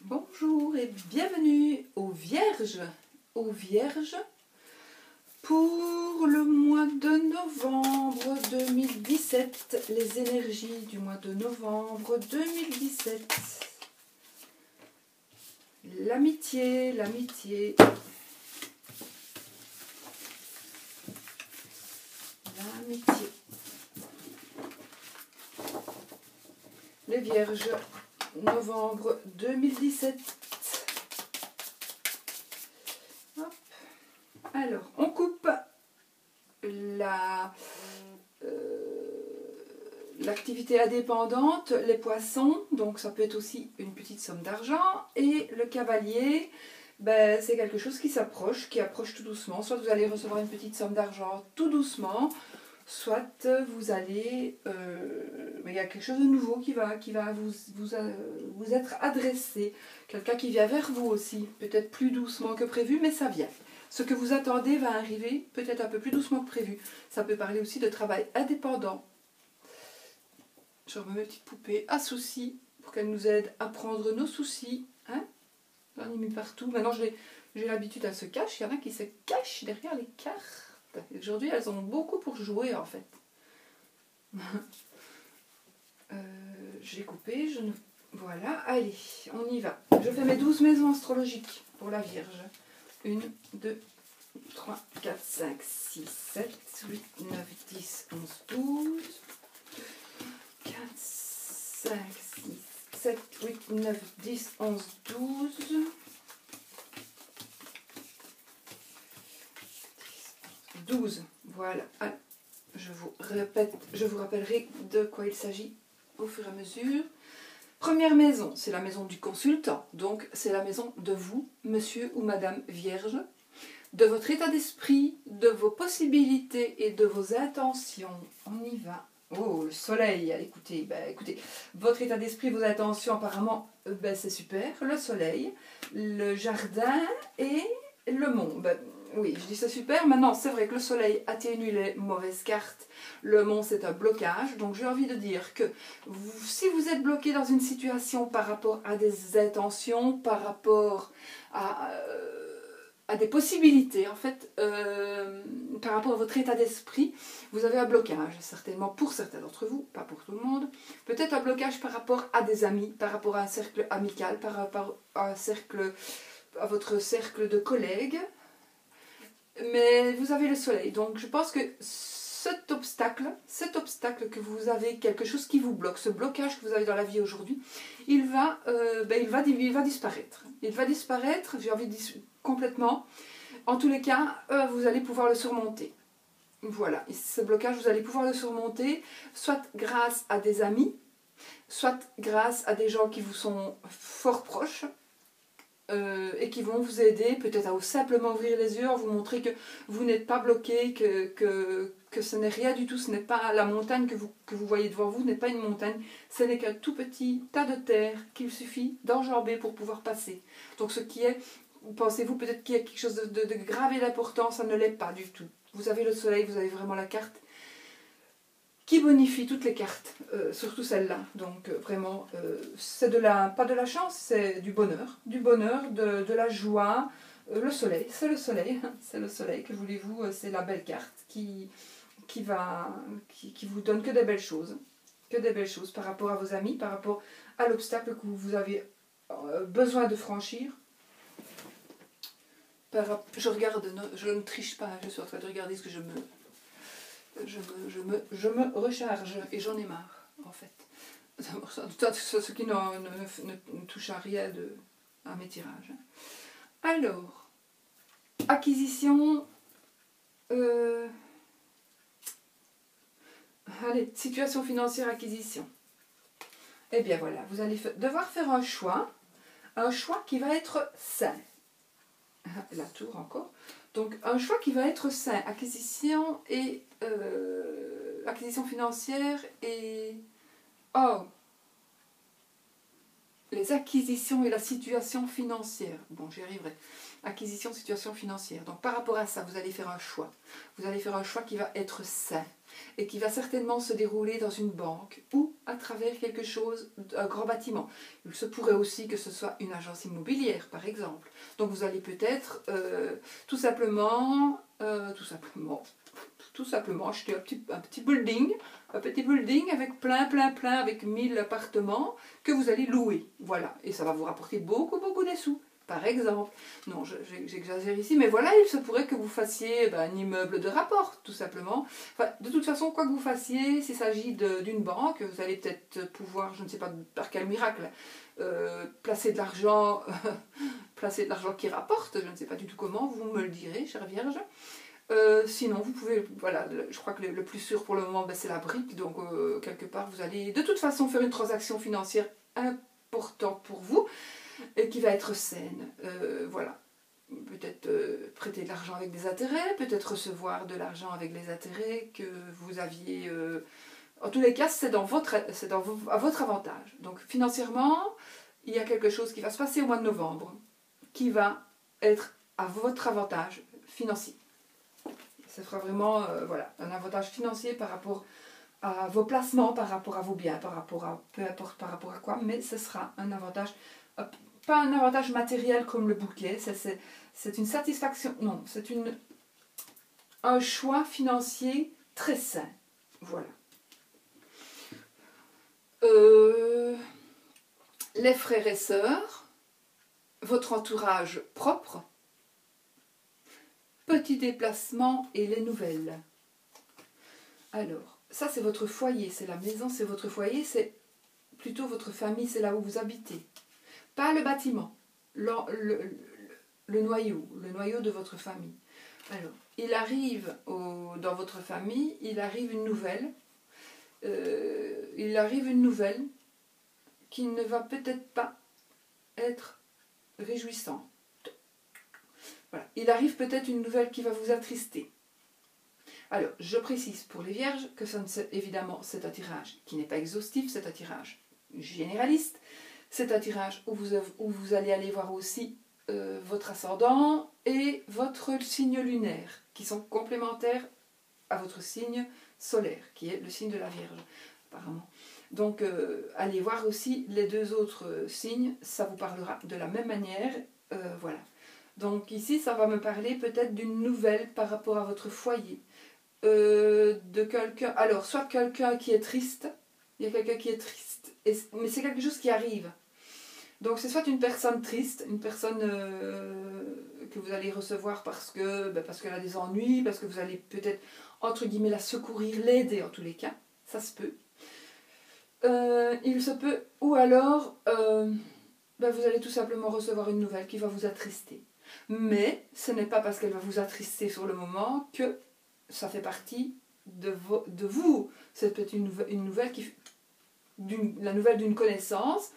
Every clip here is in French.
Bonjour et bienvenue aux Vierges. Aux Vierges pour le mois de novembre 2017. Les énergies du mois de novembre 2017. L'amitié, l'amitié. L'amitié. Les Vierges. Novembre 2017. Hop. Alors, on coupe l'activité indépendante, les poissons, donc ça peut être aussi une petite somme d'argent, et le cavalier, ben, c'est quelque chose qui s'approche, qui approche tout doucement. Soit vous allez recevoir une petite somme d'argent tout doucement, soit vous allez, il y a quelque chose de nouveau qui va vous être adressé, quelqu'un qui vient vers vous aussi, peut-être plus doucement que prévu, mais ça vient. Ce que vous attendez va arriver peut-être un peu plus doucement que prévu. Ça peut parler aussi de travail indépendant. Je remets mes petites poupées à soucis pour qu'elles nous aident à prendre nos soucis. Hein? J'en ai mis partout. Maintenant j'ai l'habitude, elles se cachent. Il y en a qui se cachent derrière les cartes. Aujourd'hui, elles ont beaucoup pour jouer, en fait. J'ai coupé, voilà, allez, on y va. Je fais mes 12 maisons astrologiques pour la Vierge. 1, 2, 3, 4, 5, 6, 7, 8, 9, 10, 11, 12. 4, 5, 6, 7, 8, 9, 10, 11, 12. 12, voilà. Alors, je vous rappellerai de quoi il s'agit au fur et à mesure. Première maison, c'est la maison du consultant. Donc, c'est la maison de vous, monsieur ou madame Vierge, de votre état d'esprit, de vos possibilités et de vos intentions. On y va. Oh, le soleil, écoutez, écoutez, votre état d'esprit, vos intentions, apparemment, c'est super. Le soleil, le jardin et le monde. Oui, je dis c'est super. Maintenant, c'est vrai que le soleil atténue les mauvaises cartes. Le mont, c'est un blocage. Donc, j'ai envie de dire que si vous êtes bloqué dans une situation par rapport à des intentions, par rapport à des possibilités, en fait, par rapport à votre état d'esprit, vous avez un blocage, certainement pour certains d'entre vous, pas pour tout le monde. Peut-être un blocage par rapport à des amis, par rapport à un cercle amical, par rapport à votre cercle de collègues. Mais vous avez le soleil, donc je pense que cet obstacle que vous avez, quelque chose qui vous bloque, ce blocage que vous avez dans la vie aujourd'hui, il va disparaître. Il va disparaître, j'ai envie de dire complètement. En tous les cas, vous allez pouvoir le surmonter. Voilà, et ce blocage, vous allez pouvoir le surmonter, soit grâce à des amis, soit grâce à des gens qui vous sont fort proches, et qui vont vous aider peut-être à simplement ouvrir les yeux, à vous montrer que vous n'êtes pas bloqué, que ce n'est rien du tout, ce n'est pas la montagne que vous voyez devant vous, ce n'est pas une montagne, ce n'est qu'un tout petit tas de terre qu'il suffit d'enjamber pour pouvoir passer. Donc ce qui est, pensez-vous peut-être qu'il y a quelque chose de grave et d'important, ça ne l'est pas du tout. Vous avez le soleil, vous avez vraiment la carte qui bonifie toutes les cartes, surtout celle-là. Donc vraiment, c'est pas de la chance, c'est du bonheur, de la joie. Le soleil, c'est le soleil, c'est le soleil, que voulez-vous, c'est la belle carte qui vous donne que des belles choses. Que des belles choses par rapport à vos amis, par rapport à l'obstacle que vous avez besoin de franchir. Je regarde, je ne triche pas, je suis en train de regarder ce que je me recharge et j'en ai marre, en fait. Ce qui ne touche à rien à mes tirages. Alors, acquisition. Allez, situation financière, acquisition. Eh bien voilà, vous allez devoir faire un choix qui va être sain. La tour encore. Donc un choix qui va être sain, acquisition et acquisition financière et les acquisitions et la situation financière. Bon, j'y arriverai. Acquisition, situation financière. Donc par rapport à ça, vous allez faire un choix. Vous allez faire un choix qui va être sain et qui va certainement se dérouler dans une banque ou à travers quelque chose, un grand bâtiment. Il se pourrait aussi que ce soit une agence immobilière, par exemple. Donc vous allez peut-être tout simplement acheter un petit building avec plein, avec 1000 appartements que vous allez louer. Voilà, et ça va vous rapporter beaucoup des sous. Par exemple, non, j'exagère ici, mais voilà, il se pourrait que vous fassiez un immeuble de rapport, tout simplement. Enfin, de toute façon, quoi que vous fassiez, s'il s'agit d'une banque, vous allez peut-être pouvoir, je ne sais pas par quel miracle, placer de l'argent qui rapporte, je ne sais pas du tout comment, vous me le direz, chère Vierge. Sinon, vous pouvez, voilà, je crois que le plus sûr pour le moment, c'est la brique, donc quelque part, vous allez de toute façon faire une transaction financière importante pour vous, et qui va être saine, voilà. Peut-être prêter de l'argent avec des intérêts, peut-être recevoir de l'argent avec les intérêts que vous aviez... En tous les cas, c'est à votre avantage. Donc financièrement, il y a quelque chose qui va se passer au mois de novembre, qui va être à votre avantage financier. Ce sera vraiment voilà, un avantage financier par rapport à vos placements, par rapport à vos biens, par rapport à peu importe par rapport à quoi, mais ce sera un avantage, pas un avantage matériel comme le bouquet, c'est une satisfaction, non, c'est un choix financier très sain. Voilà. Les frères et sœurs, votre entourage propre, petits déplacements et les nouvelles. Alors, ça c'est votre foyer, c'est la maison, c'est votre foyer, c'est plutôt votre famille, c'est là où vous habitez. Pas le bâtiment, le noyau de votre famille. Alors, il arrive dans votre famille, il arrive une nouvelle qui ne va peut-être pas être réjouissante. Voilà. Il arrive peut-être une nouvelle qui va vous attrister. Alors, je précise pour les vierges que évidemment, c'est un tirage qui n'est pas exhaustif, c'est un tirage généraliste. C'est un tirage où vous allez aller voir aussi votre ascendant et votre signe lunaire, qui sont complémentaires à votre signe solaire, qui est le signe de la Vierge, apparemment. Donc, allez voir aussi les deux autres signes, ça vous parlera de la même manière. Voilà. Donc ici, ça va me parler peut-être d'une nouvelle par rapport à votre foyer. De quelqu'un, alors soit quelqu'un qui est triste, il y a quelqu'un qui est triste, mais c'est quelque chose qui arrive. Donc c'est soit une personne triste, une personne que vous allez recevoir parce qu'elle a des ennuis, parce que vous allez peut-être, entre guillemets, la secourir, l'aider en tous les cas, ça se peut. Il se peut, ou alors vous allez tout simplement recevoir une nouvelle qui va vous attrister. Mais ce n'est pas parce qu'elle va vous attrister sur le moment que ça fait partie de vous. C'est peut-être une nouvelle la nouvelle d'une connaissance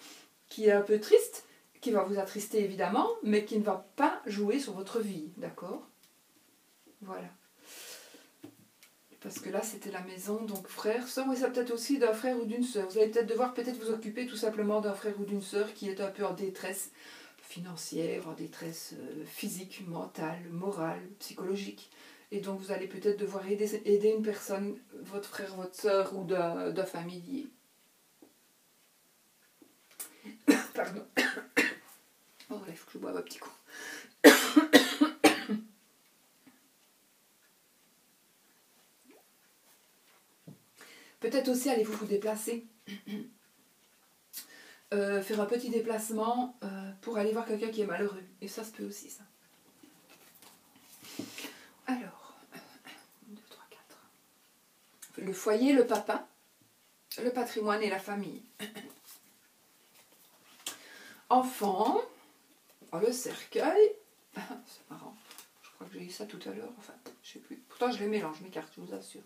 qui est un peu triste, qui va vous attrister évidemment, mais qui ne va pas jouer sur votre vie, d'accord? Voilà. Parce que là, c'était la maison, donc frère, sœur, oui, ça peut-être aussi d'un frère ou d'une sœur. Vous allez peut-être devoir vous occuper tout simplement d'un frère ou d'une sœur qui est un peu en détresse financière, en détresse physique, mentale, morale, psychologique. Et donc vous allez peut-être devoir aider une personne, votre frère, votre sœur ou d'un familier. Pardon. Oh, il faut que je boive un petit coup. Peut-être aussi allez-vous vous déplacer. Faire un petit déplacement pour aller voir quelqu'un qui est malheureux. Et ça se peut aussi, ça. Alors, 1, 2, 3, 4. Le foyer, le papa, le patrimoine et la famille. Enfant, le cercueil. C'est marrant. Je crois que j'ai eu ça tout à l'heure. Enfin, je sais plus. Pourtant, je les mélange, je m'écarte, je vous assure.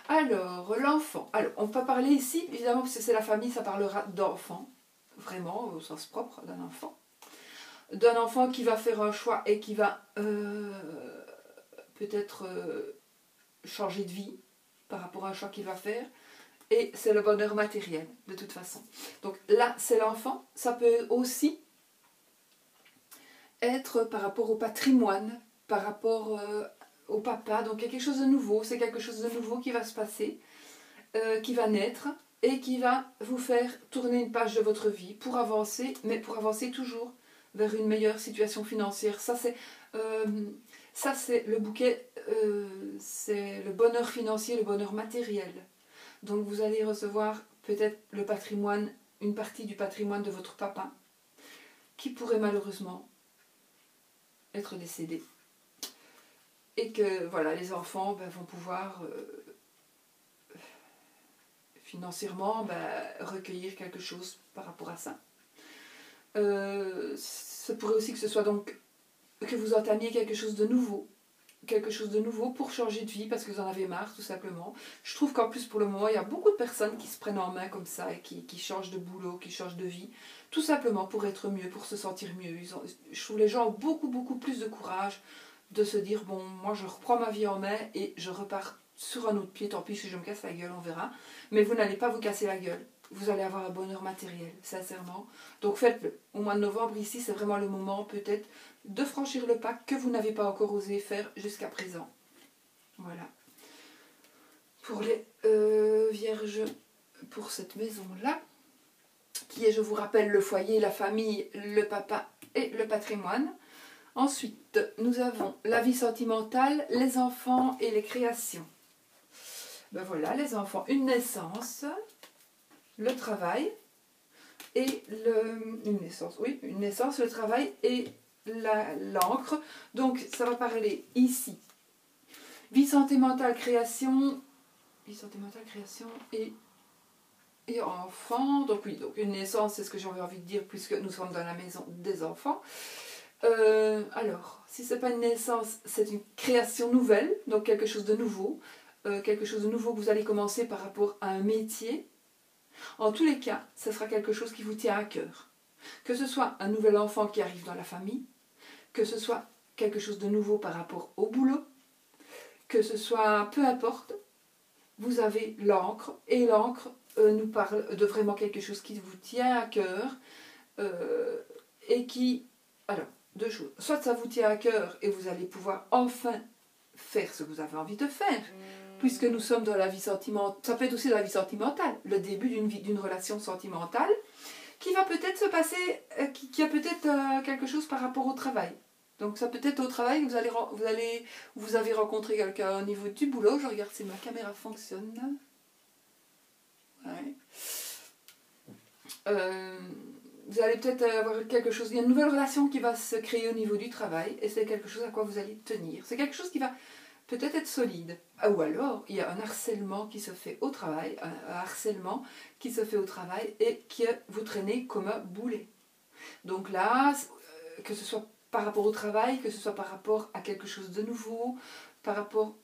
Alors, l'enfant. Alors, on peut parler ici, évidemment, parce que c'est la famille, ça parlera d'enfant. Vraiment, au sens propre d'un enfant. D'un enfant qui va faire un choix et qui va peut-être changer de vie par rapport à un choix qu'il va faire. et c'est le bonheur matériel, de toute façon. Donc là, c'est l'enfant. Ça peut aussi être par rapport au patrimoine, par rapport au papa. Donc il y a quelque chose de nouveau, c'est quelque chose de nouveau qui va se passer, qui va naître et qui va vous faire tourner une page de votre vie pour avancer, mais pour avancer toujours vers une meilleure situation financière. Ça c'est le bouquet, c'est le bonheur financier, le bonheur matériel. Donc vous allez recevoir peut-être le patrimoine, une partie du patrimoine de votre papa, qui pourrait malheureusement être décédé. Et que voilà, les enfants vont pouvoir financièrement recueillir quelque chose par rapport à ça. Ça pourrait aussi que ce soit donc que vous entamiez quelque chose de nouveau pour changer de vie parce que vous en avez marre tout simplement. Je trouve qu'en plus pour le moment il y a beaucoup de personnes qui se prennent en main comme ça et qui changent de boulot, qui changent de vie, tout simplement pour être mieux, pour se sentir mieux. Je trouve les gens ont beaucoup plus de courage de se dire bon, moi je reprends ma vie en main et je repars sur un autre pied, tant pis si je me casse la gueule, on verra. Mais vous n'allez pas vous casser la gueule. Vous allez avoir un bonheur matériel, sincèrement. Donc faites-le. Au mois de novembre, ici, c'est vraiment le moment peut-être de franchir le pas que vous n'avez pas encore osé faire jusqu'à présent. Voilà. Pour les vierges, pour cette maison-là, qui est, je vous rappelle, le foyer, la famille, le papa et le patrimoine. Ensuite, nous avons la vie sentimentale, les enfants et les créations. Ben voilà, les enfants, une naissance, le travail et une naissance, le travail et l'encre. Donc ça va parler ici. Vie sentimentale, création et enfants. Donc oui, donc une naissance, c'est ce que j'avais envie de dire puisque nous sommes dans la maison des enfants. Alors, si ce n'est pas une naissance, c'est une création nouvelle, donc quelque chose de nouveau. Quelque chose de nouveau que vous allez commencer par rapport à un métier. En tous les cas, ce sera quelque chose qui vous tient à cœur. Que ce soit un nouvel enfant qui arrive dans la famille, que ce soit quelque chose de nouveau par rapport au boulot, que ce soit, peu importe, vous avez l'encre, et l'encre nous parle de vraiment quelque chose qui vous tient à cœur, et qui, alors, deux choses, soit ça vous tient à cœur et vous allez pouvoir enfin faire ce que vous avez envie de faire, puisque nous sommes dans la vie sentimentale, ça peut être aussi dans la vie sentimentale, le début d'une relation sentimentale, qui va peut-être se passer, qui a peut-être quelque chose par rapport au travail. Donc ça peut être au travail que vous avez rencontré quelqu'un au niveau du boulot. Je regarde si ma caméra fonctionne. Ouais. Vous allez peut-être avoir quelque chose, il y a une nouvelle relation qui va se créer au niveau du travail, et c'est quelque chose à quoi vous allez tenir. C'est quelque chose qui va peut-être être solide. Ou alors, il y a un harcèlement qui se fait au travail, et que vous traînez comme un boulet. Donc là, que ce soit par rapport au travail, que ce soit par rapport à quelque chose de nouveau, par rapport...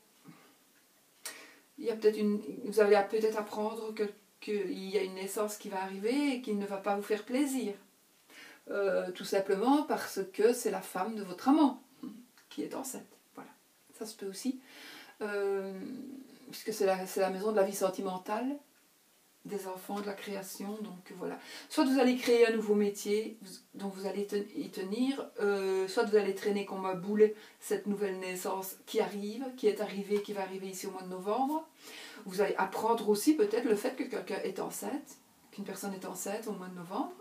vous allez peut-être apprendre qu'il y a une naissance qui va arriver et qui ne va pas vous faire plaisir. Tout simplement parce que c'est la femme de votre amant qui est enceinte. Voilà, ça se peut aussi. Puisque c'est la maison de la vie sentimentale, des enfants, de la création, donc voilà. Soit vous allez créer un nouveau métier dont vous allez y tenir, soit vous allez traîner comme un boulet cette nouvelle naissance qui est arrivée, qui va arriver ici au mois de novembre. Vous allez apprendre aussi peut-être le fait que quelqu'un est enceinte, qu'une personne est enceinte au mois de novembre.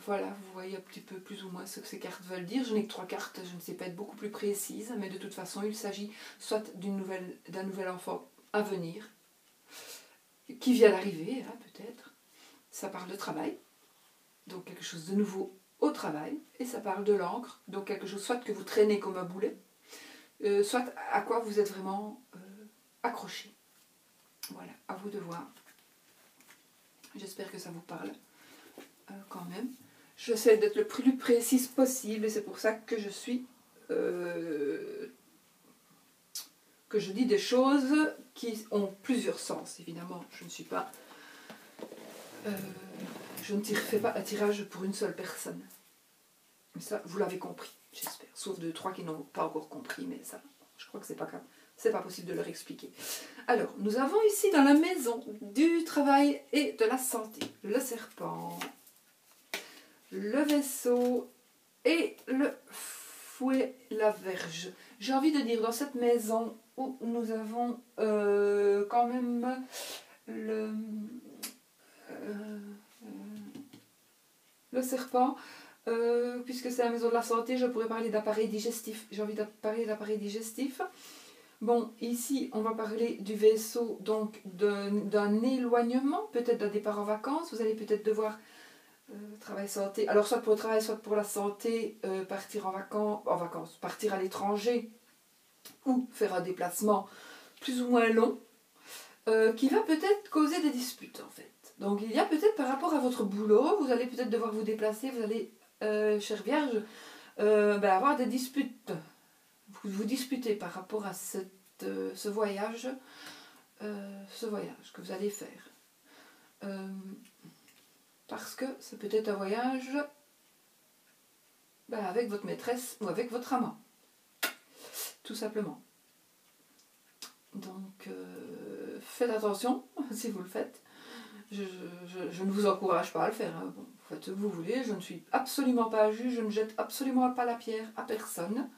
Voilà, vous voyez un petit peu plus ou moins ce que ces cartes veulent dire. Je n'ai que 3 cartes, je ne sais pas être beaucoup plus précise, mais de toute façon, il s'agit soit d'un nouvel enfant à venir, qui vient d'arriver, hein, peut-être. Ça parle de travail, donc quelque chose de nouveau au travail, et ça parle de l'encre, donc quelque chose soit que vous traînez comme un boulet, soit à quoi vous êtes vraiment accroché. Voilà, à vous de voir. J'espère que ça vous parle quand même. J'essaie d'être le plus précise possible, et c'est pour ça que je suis... que je dis des choses qui ont plusieurs sens, évidemment. Je ne suis pas... je ne fais pas un tirage pour une seule personne. Mais ça, vous l'avez compris, j'espère. Sauf 2, 3 qui n'ont pas encore compris, mais ça, je crois que c'est pas grave. c'est pas possible de leur expliquer. Alors, nous avons ici dans la maison du travail et de la santé, le serpent, le vaisseau et le fouet, la verge. J'ai envie de dire, dans cette maison où nous avons quand même le serpent, puisque c'est la maison de la santé, je pourrais parler d'appareil digestif. J'ai envie de parler d'appareil digestif. Bon, ici, on va parler du vaisseau, donc d'un éloignement, peut-être d'un départ en vacances. Vous allez peut-être devoir travail santé. Alors, soit pour le travail, soit pour la santé, partir en vacances, partir à l'étranger ou faire un déplacement plus ou moins long, qui va peut-être causer des disputes, en fait. Donc, il y a peut-être par rapport à votre boulot, vous allez peut-être devoir vous déplacer, vous allez, chère Vierge, avoir des disputes. Vous disputez par rapport à ce voyage que vous allez faire. Parce que c'est peut-être un voyage avec votre maîtresse ou avec votre amant. Tout simplement. Donc, faites attention si vous le faites. Je ne vous encourage pas à le faire. Hein. Bon, faites ce que vous voulez. Je ne suis absolument pas juge. Je ne jette absolument pas la pierre à personne.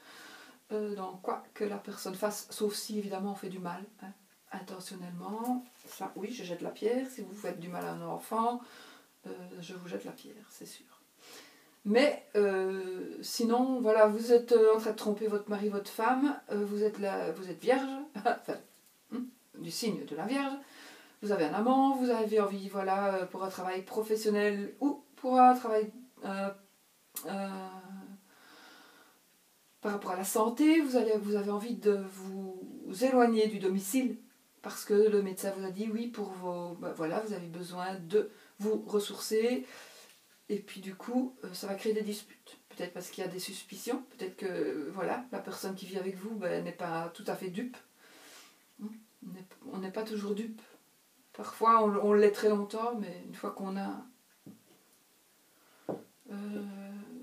Dans quoi que la personne fasse, sauf si évidemment on fait du mal. Hein, intentionnellement. Ça, oui, je jette la pierre. Si vous faites du mal à un enfant, je vous jette la pierre, c'est sûr. Mais sinon, voilà, vous êtes en train de tromper votre mari, votre femme, vous êtes vierge, enfin, du signe de la Vierge, vous avez un amant, vous avez envie, voilà, pour un travail professionnel ou pour un travail par rapport à la santé, vous avez envie de vous éloigner du domicile parce que le médecin vous a dit oui, pour voilà, vous avez besoin de vous ressourcer. Et puis du coup, ça va créer des disputes. Peut-être parce qu'il y a des suspicions, peut-être que voilà, la personne qui vit avec vous n'est pas tout à fait dupe. On n'est pas toujours dupe. Parfois, on l'est très longtemps, mais une fois qu'on a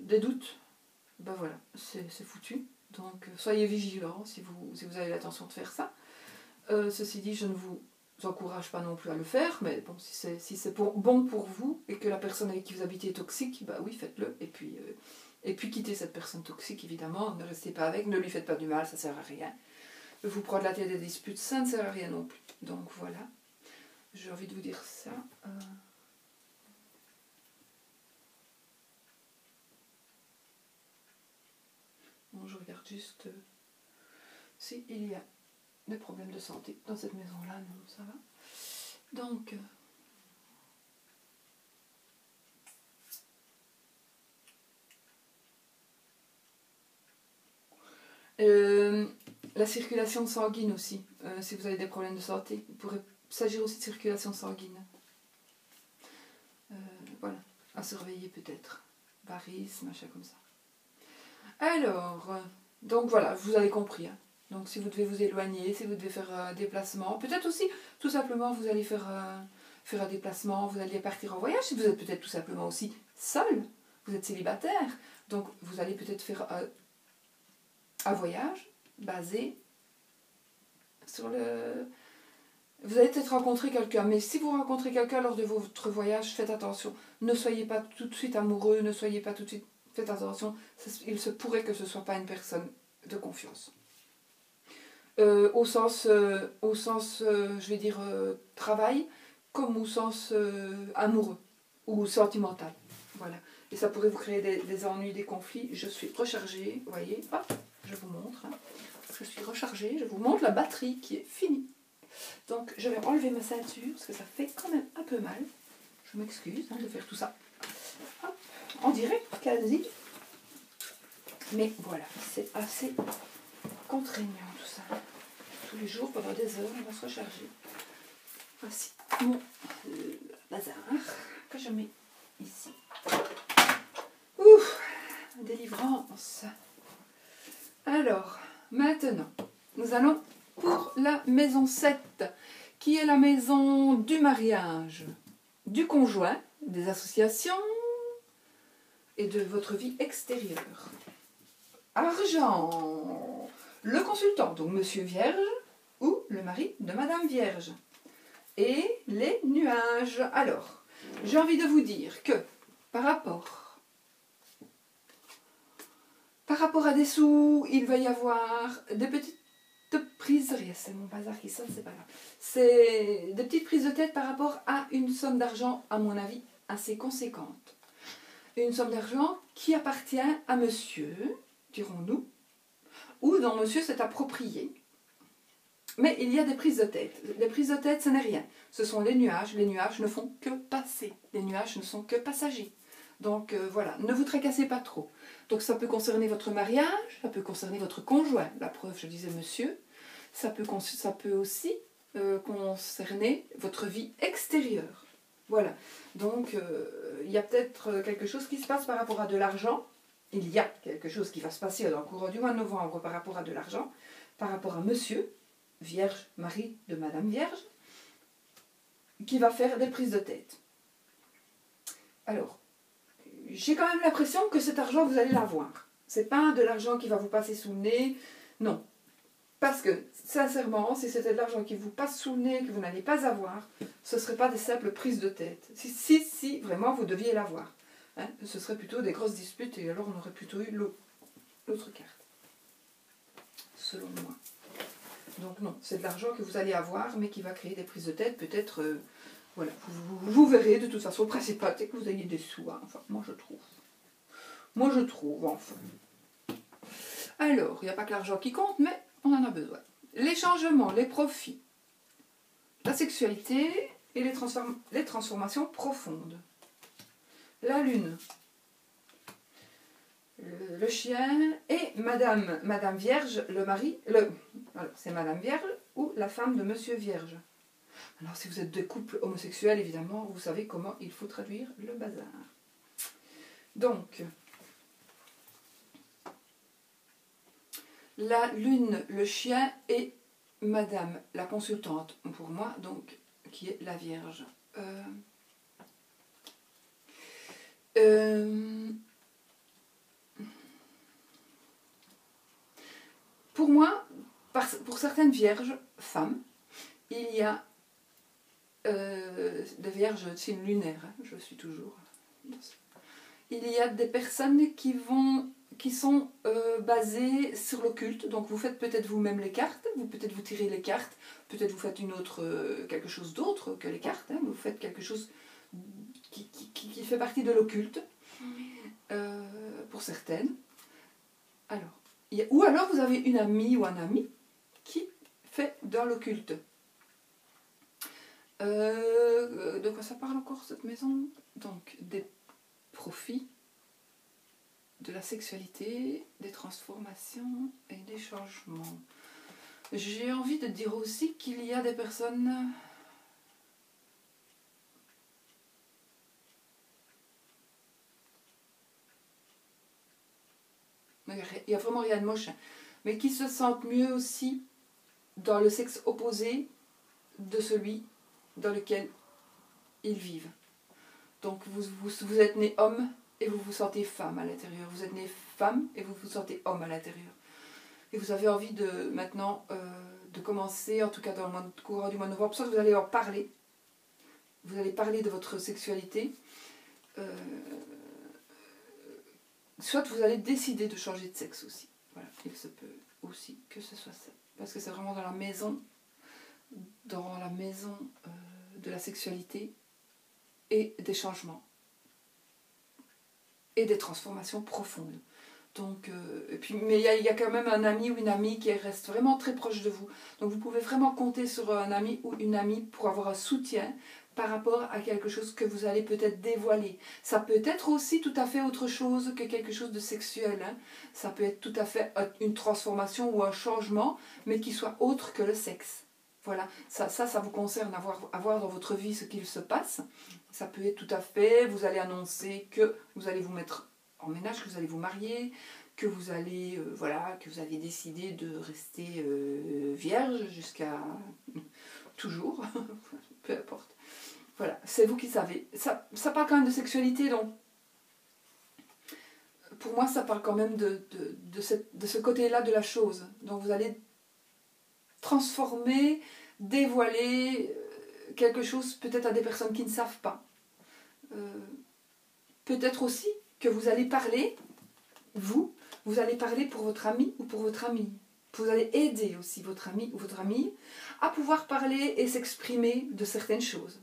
des doutes, voilà, c'est foutu. Donc, soyez vigilants si vous avez l'intention de faire ça. Ceci dit, je ne vous encourage pas non plus à le faire, mais bon, si c'est bon pour vous et que la personne avec qui vous habitez est toxique, oui, faites-le. Et puis quittez cette personne toxique, évidemment. Ne restez pas avec, ne lui faites pas du mal, ça ne sert à rien. Vous prendre la tête des disputes, ça ne sert à rien non plus. Donc voilà, j'ai envie de vous dire ça. Bon, je regarde juste si il y a des problèmes de santé dans cette maison-là. Non, ça va. Donc, la circulation sanguine aussi, si vous avez des problèmes de santé, il pourrait s'agir aussi de circulation sanguine. Voilà, à surveiller peut-être. Varices, machin comme ça. Alors, donc voilà, vous avez compris. Hein. Donc si vous devez vous éloigner, si vous devez faire un déplacement, peut-être aussi, tout simplement, vous allez faire un déplacement, vous allez partir en voyage, si vous êtes peut-être tout simplement aussi seul, vous êtes célibataire, donc vous allez peut-être faire un voyage basé sur le... Vous allez peut-être rencontrer quelqu'un, mais si vous rencontrez quelqu'un lors de votre voyage, faites attention. Ne soyez pas tout de suite amoureux, ne soyez pas tout de suite... Faites attention, il se pourrait que ce ne soit pas une personne de confiance. Au sens, je vais dire, travail, comme au sens amoureux ou sentimental. Voilà. Et ça pourrait vous créer des ennuis, des conflits. Je suis rechargée, vous voyez, hop, je vous montre. Hein. Je suis rechargée, je vous montre la batterie qui est finie. Donc je vais enlever ma ceinture, parce que ça fait quand même un peu mal. Je m'excuse de faire tout ça. Hop, en direct, quasi. Mais voilà, c'est assez contraignant tout ça. Tous les jours, pendant des heures, on va se recharger. Voici mon bazar que je mets ici. Ouf, délivrance. Alors, maintenant, nous allons pour la maison 7, qui est la maison du mariage, du conjoint, des associations et de votre vie extérieure. Argent, le consultant, donc Monsieur Vierge, ou le mari de Madame Vierge. Et les nuages. Alors, j'ai envie de vous dire que par rapport à des sous, il va y avoir des petites prises, c'est mon bazar qui sonne, c'est pas grave. C'est des petites prises de tête par rapport à une somme d'argent, à mon avis, assez conséquente. Une somme d'argent qui appartient à monsieur, dirons-nous, ou dont monsieur s'est approprié. Mais il y a des prises de tête. Les prises de tête, ce n'est rien. Ce sont les nuages. Les nuages ne font que passer. Les nuages ne sont que passagers. Donc voilà, ne vous tracassez pas trop. Donc ça peut concerner votre mariage, ça peut concerner votre conjoint. La preuve, je disais monsieur. Ça peut aussi concerner votre vie extérieure. Voilà. Donc il y a peut-être quelque chose qui se passe par rapport à de l'argent. Il y a quelque chose qui va se passer dans le courant du mois de novembre par rapport à de l'argent, par rapport à monsieur, Vierge, mari de Madame Vierge, qui va faire des prises de tête. Alors, j'ai quand même l'impression que cet argent, vous allez l'avoir. C'est pas de l'argent qui va vous passer sous le nez, non. Parce que, sincèrement, si c'était de l'argent qui vous passe sous le nez, que vous n'allez pas avoir, ce ne serait pas des simples prises de tête. Si vraiment, vous deviez l'avoir. Hein, ce serait plutôt des grosses disputes, et alors on aurait plutôt eu l'autre carte. Selon moi. Donc non, c'est de l'argent que vous allez avoir, mais qui va créer des prises de tête, peut-être, voilà, vous verrez, de toute façon, le principal, c'est que vous ayez des sous, hein. Enfin, moi je trouve. Moi je trouve, enfin. Alors, il n'y a pas que l'argent qui compte, mais on en a besoin. Les changements, les profits, la sexualité et les transformations profondes. La lune, le chien et Madame Vierge, le mari, alors c'est Madame Vierge ou la femme de Monsieur Vierge. Alors si vous êtes de couple homosexuel, évidemment, vous savez comment il faut traduire le bazar. Donc, la lune, le chien et Madame, la consultante, pour moi, donc, qui est la Vierge. Pour moi, pour certaines vierges, femmes, il y a des vierges de signe lunaire, hein, je suis toujours. Il y a des personnes qui sont basées sur l'occulte, donc vous faites peut-être vous-même les cartes, peut-être vous tirez les cartes, peut-être vous faites quelque chose d'autre que les cartes, hein, vous faites quelque chose qui fait partie de l'occulte, pour certaines. Alors, ou alors vous avez une amie ou un ami qui fait dans l'occulte. De quoi ça parle encore cette maison? Donc des profits, de la sexualité, des transformations et des changements. J'ai envie de dire aussi qu'il y a des personnes... Il n'y a vraiment rien de moche, mais qui se sentent mieux aussi dans le sexe opposé de celui dans lequel ils vivent. Donc vous êtes né homme et vous vous sentez femme à l'intérieur. Vous êtes né femme et vous vous sentez homme à l'intérieur. Et vous avez envie de maintenant de commencer, en tout cas dans le courant du mois de novembre, soit vous allez en parler. Vous allez parler de votre sexualité. Soit vous allez décider de changer de sexe aussi. Voilà, il se peut aussi que ce soit ça. Parce que c'est vraiment dans la maison de la sexualité et des changements. Et des transformations profondes. Donc, mais il y a quand même un ami ou une amie qui reste vraiment très proche de vous. Donc vous pouvez vraiment compter sur un ami ou une amie pour avoir un soutien par rapport à quelque chose que vous allez peut-être dévoiler. Ça peut être aussi tout à fait autre chose que quelque chose de sexuel. Hein. Ça peut être tout à fait une transformation ou un changement, mais qui soit autre que le sexe. Voilà, ça vous concerne à voir dans votre vie ce qu'il se passe. Ça peut être tout à fait, vous allez annoncer que vous allez vous mettre en ménage, que vous allez vous marier, que vous allez, que vous avez décidé de rester vierge jusqu'à toujours, peu importe. Voilà, c'est vous qui savez. Ça parle quand même de sexualité, donc pour moi ça parle quand même de ce côté-là de la chose. Donc vous allez transformer, dévoiler quelque chose peut-être à des personnes qui ne savent pas. Peut-être aussi que vous allez parler, vous allez parler pour votre ami ou pour votre amie. Vous allez aider aussi votre ami ou votre amie à pouvoir parler et s'exprimer de certaines choses.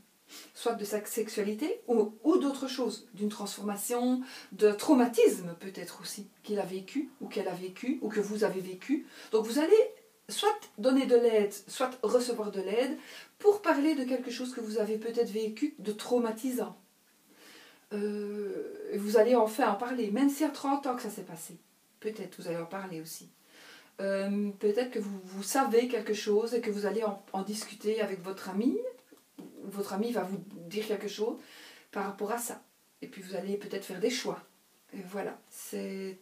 Soit de sa sexualité ou d'autres choses, d'une transformation, de traumatisme peut-être aussi, qu'il a vécu ou qu'elle a vécu ou que vous avez vécu. Donc vous allez soit donner de l'aide, soit recevoir de l'aide pour parler de quelque chose que vous avez peut-être vécu de traumatisant. Vous allez enfin en parler, même s'il y a 30 ans que ça s'est passé. Peut-être vous allez en parler aussi. Peut-être que vous savez quelque chose et que vous allez en discuter avec votre ami. Votre ami va vous dire quelque chose par rapport à ça. Et puis vous allez peut-être faire des choix. Et voilà, c'est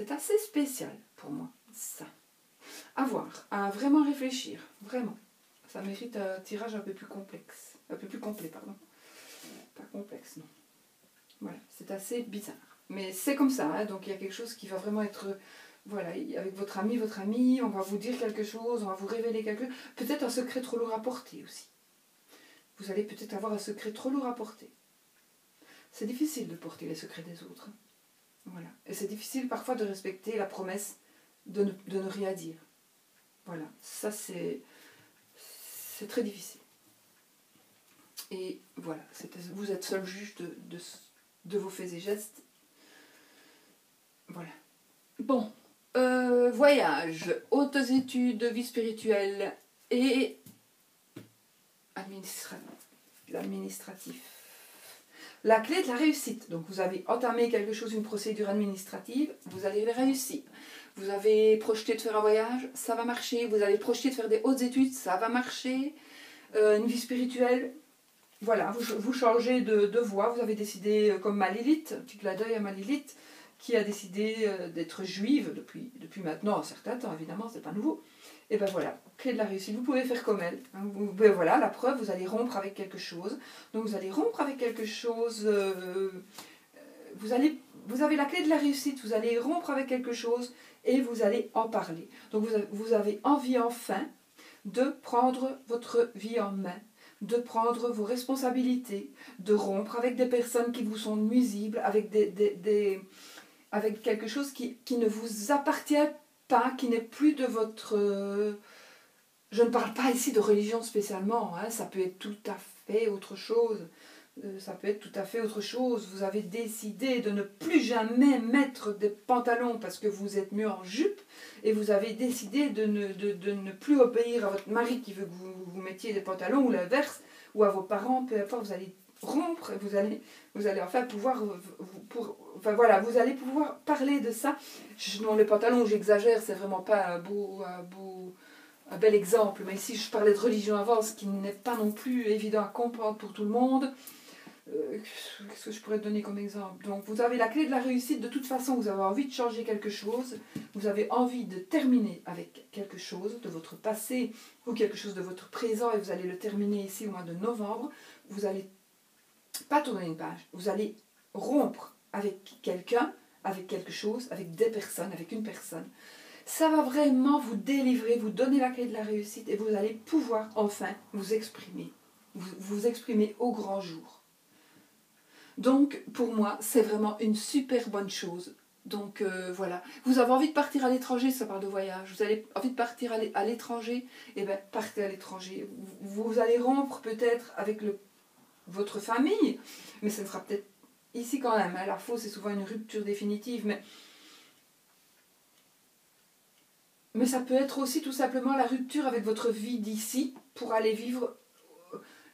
assez spécial pour moi, ça. À voir, à vraiment réfléchir, vraiment. Ça mérite un tirage un peu plus complexe. Un peu plus complet, pardon. Pas complexe, non. Voilà, c'est assez bizarre. Mais c'est comme ça, hein, donc il y a quelque chose qui va vraiment être... Voilà, avec votre ami, votre amie, on va vous dire quelque chose, on va vous révéler quelque chose. Peut-être un secret trop lourd à porter aussi. Vous allez peut-être avoir un secret trop lourd à porter. C'est difficile de porter les secrets des autres. Voilà. Et c'est difficile parfois de respecter la promesse de ne rien dire. Voilà, ça c'est très difficile. Et voilà, vous êtes seul juge de vos faits et gestes. Voilà. Bon, voyage, hautes études, vie spirituelle et l'administratif. La clé de la réussite. Donc vous avez entamé quelque chose, une procédure administrative, vous allez le réussir. Vous avez projeté de faire un voyage, ça va marcher. Vous avez projeté de faire des hautes études, ça va marcher. Une vie spirituelle, voilà, vous changez de voie. Vous avez décidé, comme Malilith, petit clin d'œil à Malilith, qui a décidé d'être juive depuis maintenant un certain temps, évidemment, c'est pas nouveau. Et ben voilà, clé de la réussite, vous pouvez faire comme elle. Ben voilà, la preuve, vous allez rompre avec quelque chose. Donc vous allez rompre avec quelque chose, vous avez la clé de la réussite, vous allez rompre avec quelque chose et vous allez en parler. Donc vous avez envie enfin de prendre votre vie en main, de prendre vos responsabilités, de rompre avec des personnes qui vous sont nuisibles, avec avec quelque chose qui ne vous appartient pas, qui n'est plus de votre... je ne parle pas ici de religion spécialement, hein, ça peut être tout à fait autre chose. Ça peut être tout à fait autre chose. Vous avez décidé de ne plus jamais mettre des pantalons parce que vous êtes mieux en jupe et vous avez décidé de ne plus obéir à votre mari qui veut que vous mettiez des pantalons ou l'inverse, ou à vos parents, peu importe, vous allez rompre et vous allez enfin pouvoir enfin voilà, vous allez pouvoir parler de ça. Non, les pantalons, j'exagère, c'est vraiment pas un bel exemple, mais ici je parlais de religion avant, ce qui n'est pas non plus évident à comprendre pour tout le monde. Qu'est-ce que je pourrais te donner comme exemple? Donc vous avez la clé de la réussite, de toute façon vous avez envie de changer quelque chose, vous avez envie de terminer avec quelque chose de votre passé ou quelque chose de votre présent et vous allez le terminer ici au mois de novembre. Vous n'allez pas tourner une page, vous allez rompre avec quelqu'un, avec quelque chose, avec des personnes, avec une personne. Ça va vraiment vous délivrer, vous donner la clé de la réussite et vous allez pouvoir enfin vous exprimer, vous exprimer au grand jour. Donc, pour moi, c'est vraiment une super bonne chose. Donc, voilà. Vous avez envie de partir à l'étranger, ça parle de voyage. Vous avez envie de partir à l'étranger, eh bien, partez à l'étranger. Vous allez rompre peut-être avec votre famille, mais ce sera peut-être ici quand même. Hein, la fausse, c'est souvent une rupture définitive, mais ça peut être aussi tout simplement la rupture avec votre vie d'ici pour aller vivre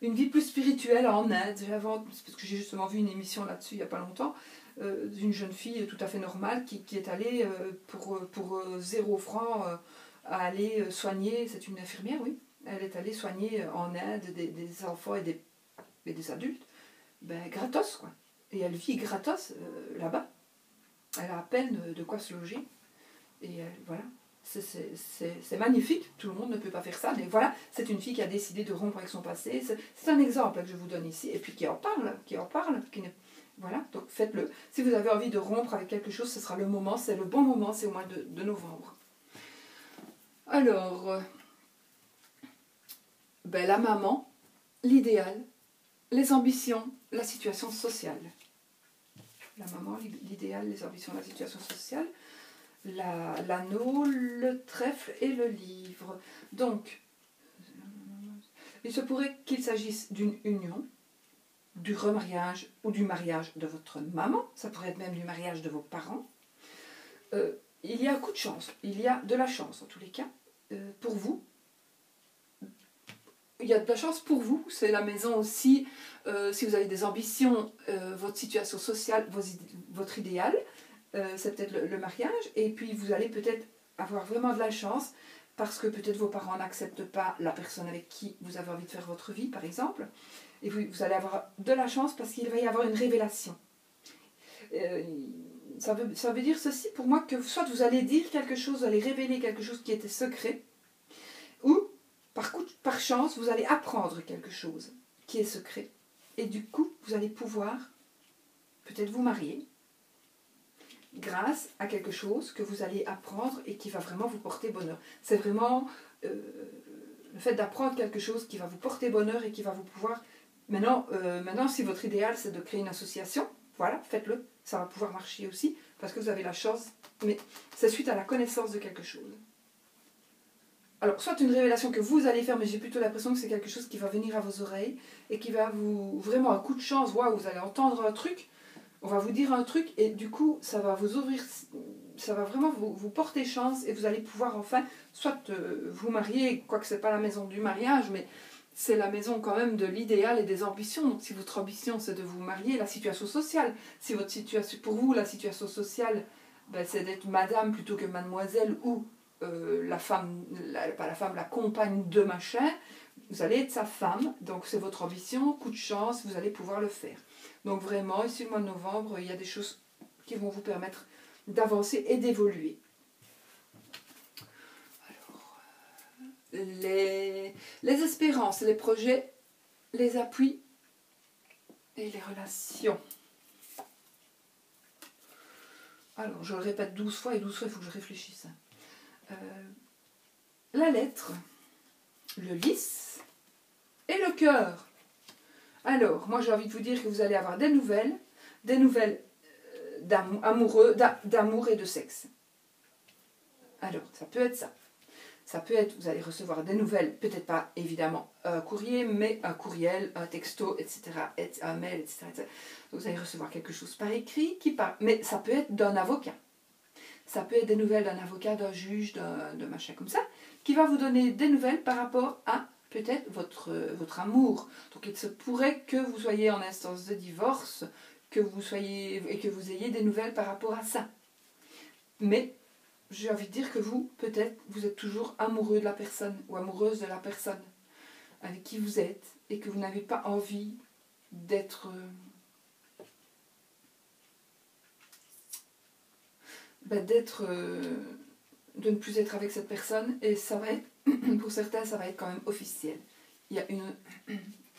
une vie plus spirituelle en Inde. Parce que j'ai justement vu une émission là-dessus il n'y a pas longtemps, d'une jeune fille tout à fait normale qui est allée pour 0 franc à aller soigner, c'est une infirmière, oui, elle est allée soigner en Inde des enfants et des adultes, ben, gratos quoi. Et elle vit gratos là-bas. Elle a à peine de quoi se loger. Et voilà. C'est magnifique, tout le monde ne peut pas faire ça, mais voilà, c'est une fille qui a décidé de rompre avec son passé. C'est un exemple que je vous donne ici, et puis qui en parle, voilà, donc faites-le. Si vous avez envie de rompre avec quelque chose, ce sera le moment, c'est le bon moment, c'est au mois de novembre. Alors, ben, la maman, l'idéal, les ambitions, la situation sociale. La maman, l'idéal, les ambitions, la situation sociale, l'anneau, le trèfle et le livre. Donc, il se pourrait qu'il s'agisse d'une union, du remariage ou du mariage de votre maman, ça pourrait être même du mariage de vos parents. Il y a un coup de chance, il y a de la chance en tous les cas, pour vous. Il y a de la chance pour vous, c'est la maison aussi, si vous avez des ambitions, votre situation sociale, votre idéal, c'est peut-être le mariage, et puis vous allez peut-être avoir vraiment de la chance, parce que peut-être vos parents n'acceptent pas la personne avec qui vous avez envie de faire votre vie, par exemple, et vous allez avoir de la chance parce qu'il va y avoir une révélation. Ça veut dire ceci pour moi, que soit vous allez dire quelque chose, vous allez révéler quelque chose qui était secret, ou par chance, vous allez apprendre quelque chose qui est secret. Et du coup, vous allez pouvoir peut-être vous marier grâce à quelque chose que vous allez apprendre et qui va vraiment vous porter bonheur. C'est vraiment le fait d'apprendre quelque chose qui va vous porter bonheur et qui va vous pouvoir... Maintenant, si votre idéal, c'est de créer une association, voilà, faites-le. Ça va pouvoir marcher aussi, parce que vous avez la chance. Mais c'est suite à la connaissance de quelque chose. Alors, soit une révélation que vous allez faire, mais j'ai plutôt l'impression que c'est quelque chose qui va venir à vos oreilles et qui va vous... Vraiment un coup de chance, waouh, vous allez entendre un truc, on va vous dire un truc et du coup, ça va vous ouvrir... Ça va vraiment vous porter chance et vous allez pouvoir enfin, soit vous marier, quoique ce n'est pas la maison du mariage, mais c'est la maison quand même de l'idéal et des ambitions. Donc si votre ambition c'est de vous marier, la situation sociale, si votre situation, pour vous la situation sociale, ben, c'est d'être madame plutôt que mademoiselle ou la femme, pas la femme, la compagne de machin, vous allez être sa femme, donc c'est votre ambition, coup de chance, vous allez pouvoir le faire. Donc vraiment, ici le mois de novembre, il y a des choses qui vont vous permettre d'avancer et d'évoluer. Les espérances, les projets, les appuis et les relations. Alors, je le répète 12 fois et 12 fois, il faut que je réfléchisse. La lettre, le lys et le cœur. Alors, moi j'ai envie de vous dire que vous allez avoir des nouvelles d'amour et de sexe. Alors, ça peut être ça. Ça peut être, vous allez recevoir des nouvelles, peut-être pas évidemment un courrier, mais un courriel, un texto, etc., un mail, etc., etc. Donc vous allez recevoir quelque chose par écrit, mais ça peut être d'un avocat. Ça peut être des nouvelles d'un avocat, d'un juge, d'un machin comme ça, qui va vous donner des nouvelles par rapport à peut-être votre amour. Donc il se pourrait que vous soyez en instance de divorce, que vous ayez des nouvelles par rapport à ça. Mais j'ai envie de dire que vous, peut-être, vous êtes toujours amoureux de la personne ou amoureuse de la personne avec qui vous êtes et que vous n'avez pas envie d'être... de ne plus être avec cette personne et ça va être, pour certains, ça va être quand même officiel. Il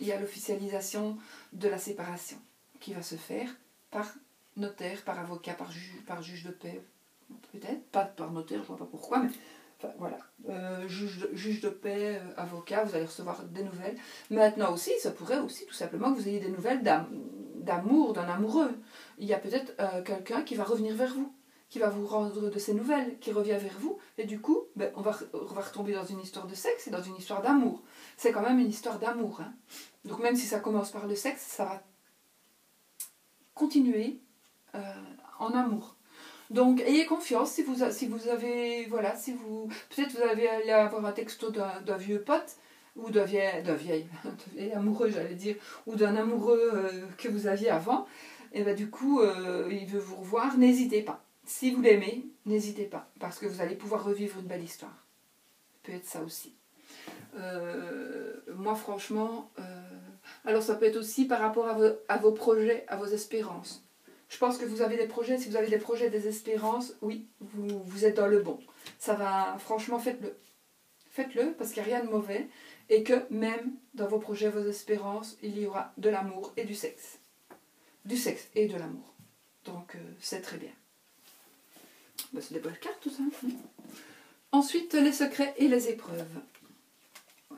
y a l'officialisation de la séparation qui va se faire par notaire, par avocat, par juge de paix. Peut-être, pas par notaire, je ne vois pas pourquoi, mais enfin, voilà. Juge de paix, avocat, vous allez recevoir des nouvelles. Maintenant aussi, ça pourrait aussi tout simplement que vous ayez des nouvelles d'amour, d'un amoureux. Il y a peut-être quelqu'un qui va revenir vers vous, qui va vous rendre de ses nouvelles, qui revient vers vous, et du coup, ben, on va retomber dans une histoire de sexe et dans une histoire d'amour. C'est quand même une histoire d'amour. Hein. Donc même si ça commence par le sexe, ça va continuer en amour. Donc, ayez confiance si vous avez, voilà, peut-être vous allez avoir un texto d'un vieux pote, ou d'un vieil amoureux, j'allais dire, ou d'un amoureux que vous aviez avant, et ben du coup, il veut vous revoir, n'hésitez pas. Si vous l'aimez, n'hésitez pas, parce que vous allez pouvoir revivre une belle histoire. Ça peut être ça aussi. Moi, franchement, alors ça peut être aussi par rapport à vos projets, à vos espérances. Je pense que vous avez des projets, si vous avez des projets, des espérances, oui, vous êtes dans le bon. Ça va, franchement, faites-le. Faites-le parce qu'il n'y a rien de mauvais et que même dans vos projets, vos espérances, il y aura de l'amour et du sexe. Du sexe et de l'amour. Donc, c'est très bien. Ben, c'est des belles cartes, tout ça. Ensuite, les secrets et les épreuves.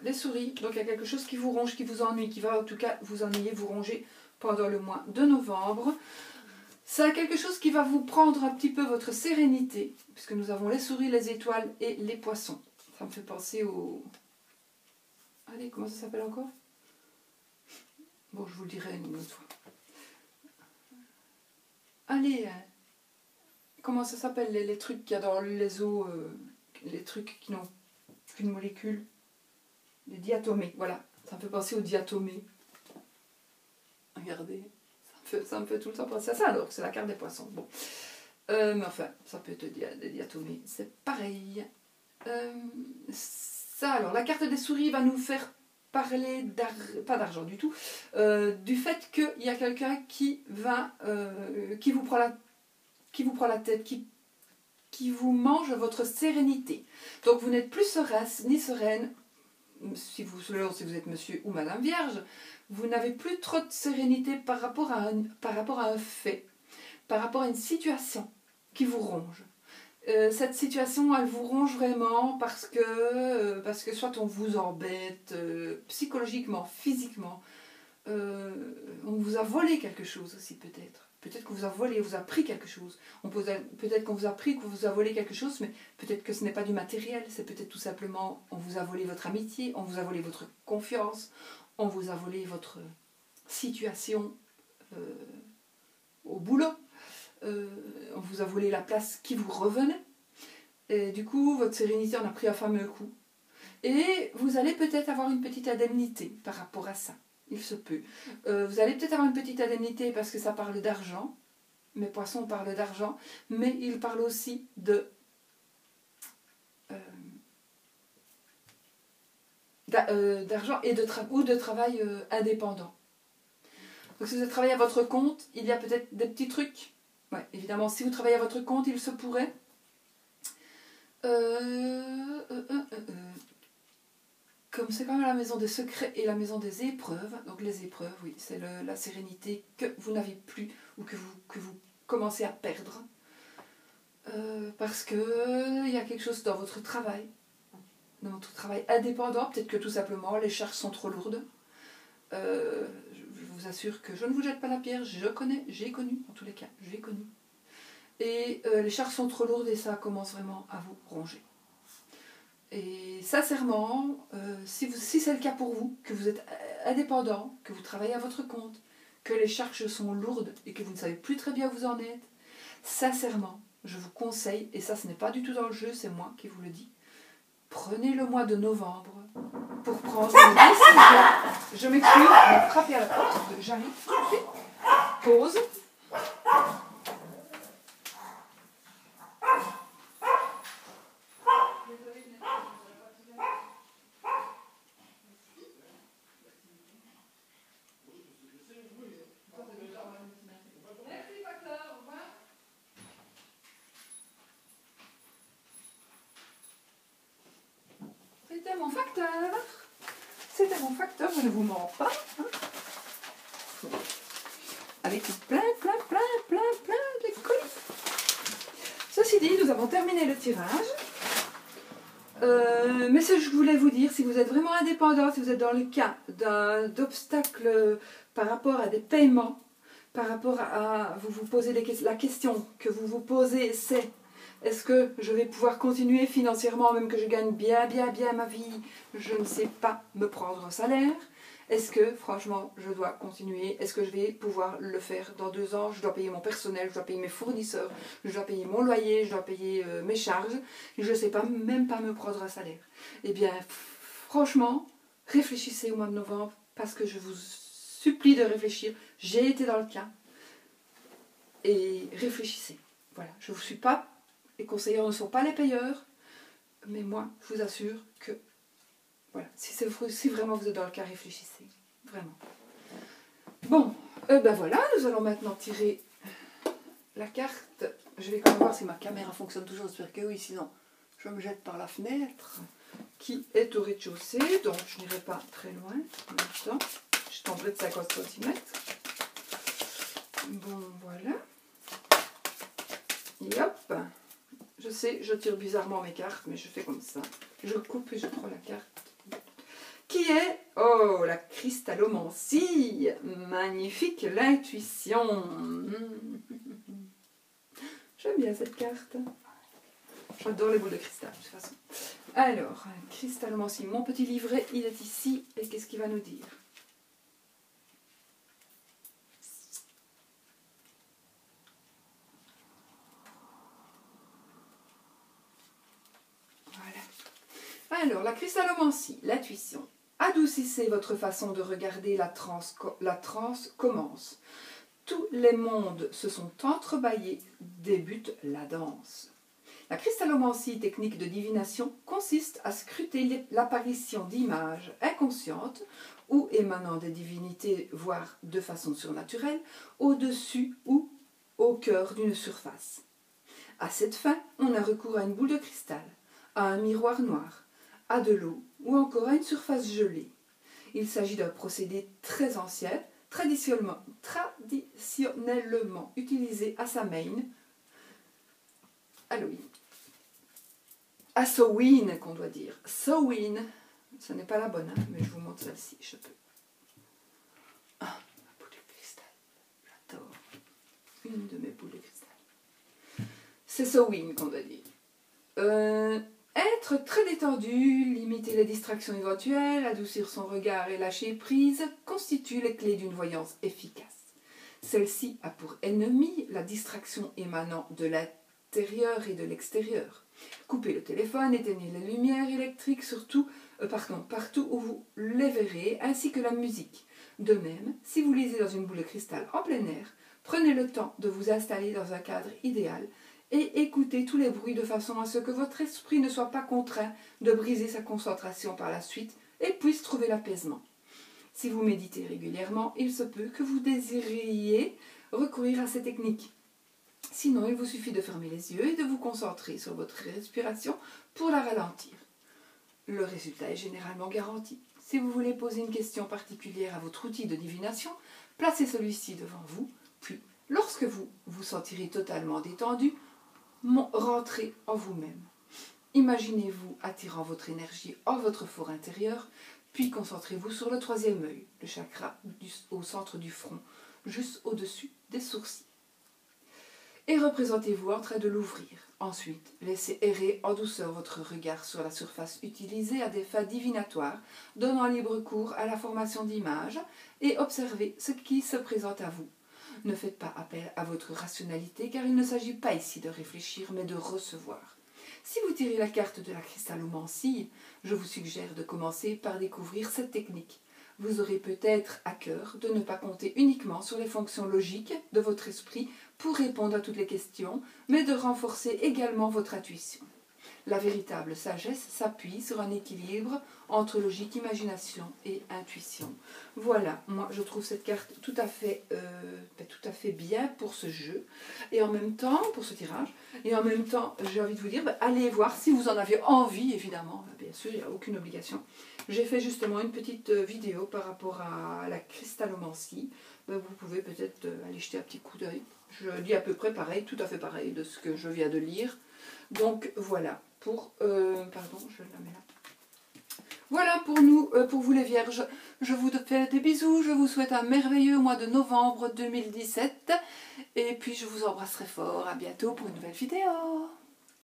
Les souris, donc il y a quelque chose qui vous ronge, qui vous ennuie, qui va en tout cas vous ennuyer, vous ronger pendant le mois de novembre. Ça a quelque chose qui va vous prendre un petit peu votre sérénité, puisque nous avons les souris, les étoiles et les poissons. Ça me fait penser au... Allez, comment ça s'appelle encore? Bon, je vous le dirai une autre fois. Allez, comment ça s'appelle les trucs qu'il y a dans les eaux, les trucs qui n'ont qu'une molécule? Les diatomées, voilà. Ça me fait penser aux diatomées. Regardez, ça me fait tout le temps penser à ça, alors que c'est la carte des poissons. Bon. Mais enfin, ça peut être des diatomées, c'est pareil. Ça, alors, la carte des souris va nous faire parler pas d'argent du tout, du fait qu'il y a quelqu'un qui va, qui vous prend la tête, qui vous mange votre sérénité. Donc vous n'êtes plus serein ni sereine, selon si vous êtes monsieur ou madame vierge, vous n'avez plus trop de sérénité par rapport à un fait, par rapport à une situation qui vous ronge. Cette situation, elle vous ronge vraiment parce que soit on vous embête psychologiquement, physiquement, on vous a volé quelque chose aussi peut-être. Peut-être qu'on vous a volé, vous a pris quelque chose. Peut-être qu'on vous a pris, qu'on vous a volé quelque chose, mais peut-être que ce n'est pas du matériel, c'est peut-être tout simplement, on vous a volé votre amitié, on vous a volé votre confiance, on vous a volé votre situation au boulot. On vous a volé la place qui vous revenait. Et du coup, votre sérénité en a pris un fameux coup. Et vous allez peut-être avoir une petite indemnité par rapport à ça. Il se peut. Vous allez peut-être avoir une petite indemnité parce que ça parle d'argent. Mes poissons parlent d'argent. Mais ils parlent aussi d'argent et ou de travail indépendant. Donc si vous travaillez à votre compte, il y a peut-être des petits trucs. Ouais, évidemment, si vous travaillez à votre compte, il se pourrait. Comme c'est quand même la maison des secrets et la maison des épreuves, donc les épreuves, oui, c'est la sérénité que vous n'avez plus ou que vous commencez à perdre. Parce que il y a quelque chose dans votre travail indépendant, peut-être que tout simplement les charges sont trop lourdes. Je vous assure que je ne vous jette pas la pierre, j'ai connu, en tous les cas, j'ai connu. Et les charges sont trop lourdes et ça commence vraiment à vous ronger. Et sincèrement, si c'est le cas pour vous, que vous êtes indépendant, que vous travaillez à votre compte, que les charges sont lourdes et que vous ne savez plus très bien où vous en êtes, sincèrement, je vous conseille, et ça ce n'est pas du tout dans le jeu, c'est moi qui vous le dis, prenez le mois de novembre pour prendre une décision. Je m'excuse, on va frapper à la porte, j'arrive, pause. C'était mon facteur, je ne vous mens pas. Hein. Avec plein de colis. Ceci dit, nous avons terminé le tirage. Mais ce que je voulais vous dire, si vous êtes vraiment indépendant, si vous êtes dans le cas d'obstacles par rapport à des paiements, par rapport à vous posez la question que vous vous posez, c'est: est-ce que je vais pouvoir continuer financièrement, même que je gagne bien ma vie? Je ne sais pas me prendre un salaire. Est-ce que, franchement, je dois continuer? Est-ce que je vais pouvoir le faire dans 2 ans? Je dois payer mon personnel, je dois payer mes fournisseurs, je dois payer mon loyer, je dois payer mes charges. Je ne sais pas, même pas me prendre un salaire. Eh bien, franchement, réfléchissez au mois de novembre, parce que je vous supplie de réfléchir. J'ai été dans le cas. Et réfléchissez. Voilà, je ne vous suis pas... Les conseillers ne sont pas les payeurs, mais moi, je vous assure que, voilà, si vraiment vous êtes dans le cas, réfléchissez, vraiment. Bon, ben voilà, nous allons maintenant tirer la carte. Je vais quand même voir si ma caméra fonctionne toujours, j'espère que oui, sinon je me jette par la fenêtre, qui est au rez-de-chaussée, donc je n'irai pas très loin en même temps. Je tomberai de 50 cm. Bon, voilà. Et hop. Je Je sais, je tire bizarrement mes cartes, mais je fais comme ça. Je coupe et je prends la carte. Qui est, oh, la cristallomancie. Magnifique, l'intuition. J'aime bien cette carte. J'adore les boules de cristal, de toute façon. Alors, cristallomancie, mon petit livret, il est ici. Et qu'est-ce qu'il va nous dire? Voilà. Alors, la cristallomancie, l'intuition. Adoucissez votre façon de regarder, la transe commence. Tous les mondes se sont entrebâillés, débute la danse. La cristallomancie, technique de divination, consiste à scruter l'apparition d'images inconscientes ou émanant des divinités, voire de façon surnaturelle, au-dessus ou au cœur d'une surface. À cette fin, on a recours à une boule de cristal, à un miroir noir, à de l'eau ou encore à une surface gelée. Il s'agit d'un procédé très ancien, traditionnellement utilisé à Samhain, Halloween. À Samhain qu'on doit dire. Samhain, ce n'est pas la bonne, hein, mais je vous montre celle-ci, je peux. Ah, ma boule de cristal, j'adore. Une de mes boules de cristal. C'est Samhain qu'on doit dire. Être très détendu, limiter les distractions éventuelles, adoucir son regard et lâcher prise constituent les clés d'une voyance efficace. Celle-ci a pour ennemi la distraction émanant de l'intérieur et de l'extérieur. Coupez le téléphone, éteignez les lumières électriques partout où vous les verrez, ainsi que la musique. De même, si vous lisez dans une boule de cristal en plein air, prenez le temps de vous installer dans un cadre idéal et écoutez tous les bruits de façon à ce que votre esprit ne soit pas contraint de briser sa concentration par la suite et puisse trouver l'apaisement. Si vous méditez régulièrement, il se peut que vous désiriez recourir à ces techniques. Sinon, il vous suffit de fermer les yeux et de vous concentrer sur votre respiration pour la ralentir. Le résultat est généralement garanti. Si vous voulez poser une question particulière à votre outil de divination, placez celui-ci devant vous, puis, lorsque vous vous sentirez totalement détendu, rentrez en vous-même. Imaginez-vous attirant votre énergie en votre fort intérieur, puis concentrez-vous sur le troisième œil, le chakra au centre du front, juste au-dessus des sourcils. Et représentez-vous en train de l'ouvrir. Ensuite, laissez errer en douceur votre regard sur la surface utilisée à des fins divinatoires, donnant libre cours à la formation d'images, et observez ce qui se présente à vous. Ne faites pas appel à votre rationalité, car il ne s'agit pas ici de réfléchir, mais de recevoir. Si vous tirez la carte de la cristallomancie, je vous suggère de commencer par découvrir cette technique. Vous aurez peut-être à cœur de ne pas compter uniquement sur les fonctions logiques de votre esprit pour répondre à toutes les questions, mais de renforcer également votre intuition. La véritable sagesse s'appuie sur un équilibre entre logique, imagination et intuition. Voilà, moi je trouve cette carte tout à fait bien pour ce jeu, et en même temps, pour ce tirage, et en même temps, j'ai envie de vous dire, allez voir si vous en avez envie, évidemment, bien sûr, il n'y a aucune obligation. J'ai fait justement une petite vidéo par rapport à la cristallomancie. Vous pouvez peut-être aller jeter un petit coup d'œil. Je lis à peu près pareil, tout à fait pareil de ce que je viens de lire. Donc voilà, pardon, je la mets là. Voilà pour nous, pour vous les vierges. Je vous fais des bisous, je vous souhaite un merveilleux mois de novembre 2017. Et puis je vous embrasserai fort, à bientôt pour une nouvelle vidéo.